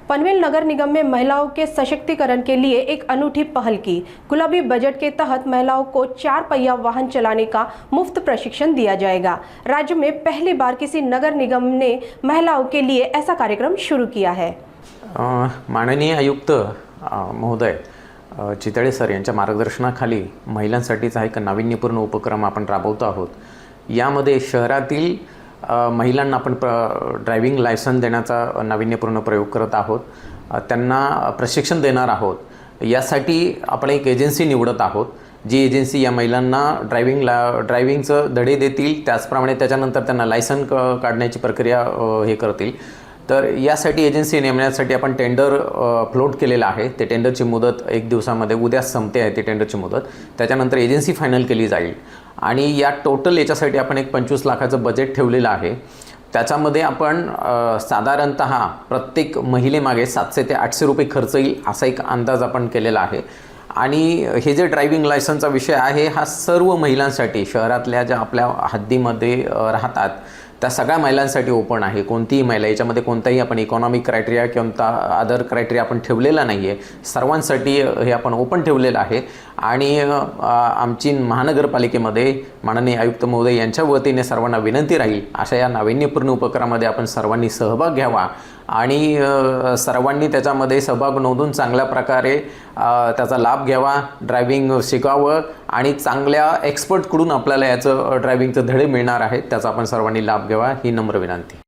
पनवेल नगर निगम में महिलाओं के सशक्तिकरण के लिए एक अनूठी पहल की। गुलाबी बजट के तहत महिलाओं को 4 पहिया वाहन चलाने का मुफ्त प्रशिक्षण दिया जाएगा। राज्य में पहली बार किसी नगर निगम ने महिलाओं के लिए ऐसा कार्यक्रम शुरू किया है। माननीय आयुक्त महोदय चितळे सर यांच्या मार्गदर्शनाखाली महिलांसाठीचा एक नाविन्यपूर्ण उपक्रम आपण राबवतो आहोत। यामध्ये शहरातील महिलांना आपण ड्रायव्हिंग लायसन्स देण्याचा नाविन्यपूर्ण प्रयोग करत आहोत। त्यांना प्रशिक्षण देणार आहोत। यासाठी आपण एक एजन्सी निवडत आहोत, जी एजन्सी या महिलांना ड्रायव्हिंगचं धडे देतील, त्याचप्रमाणे त्याच्यानंतर त्यांना लायसन्स काढण्याची प्रक्रिया हे करतील। तर यासाठी एजन्सी नेमण्यासाठी आपण टेंडर फ्लोट केलेलं आहे। ते टेंडरची मुदत 1 दिवसामध्ये उद्या संपते आहे ती टेंडरची मुदत। त्याच्यानंतर एजन्सी फायनल केली जाईल आणि या टोटल याच्यासाठी आपण एक 25 लाखाचं बजेट ठेवलेलं आहे। त्याच्यामध्ये आपण साधारणतः प्रत्येक महिलेमागे 700 ते 800 रुपये खर्च येईल असा एक अंदाज आपण केलेला आहे। आणि हे जे ड्रायव्हिंग लायसन्सचा विषय आहे हा सर्व महिलांसाठी, शहरातल्या ज्या आपल्या हद्दीमध्ये राहतात त्या सगळ्या महिलांसाठी ओपन आहे। कोणतीही महिला, याच्यामध्ये कोणताही आपण इकॉनॉमिक क्रायटेरिया किंवा अदर क्रायटेरिया आपण ठेवलेला नाही आहे। सर्वांसाठी हे आपण ओपन ठेवलेलं आहे। आणि आमची महानगरपालिकेमध्ये माननीय आयुक्त महोदय यांच्या वतीने सर्वांना विनंती राहील, अशा या नाविन्यपूर्ण उपक्रमामध्ये आपण सर्वांनी सहभाग घ्यावा आणि सर्वांनी त्याच्यामध्ये सहभाग नोंदवून चांगल्या प्रकारे त्याचा लाभ घ्यावा, ड्रायव्हिंग शिकावं आणि चांगल्या एक्सपर्टकडून आपल्याला याचं ड्रायव्हिंगचं धडे मिळणार आहेत, त्याचा आपण सर्वांनी लाभ घ्यावा ही नम्र विनंती।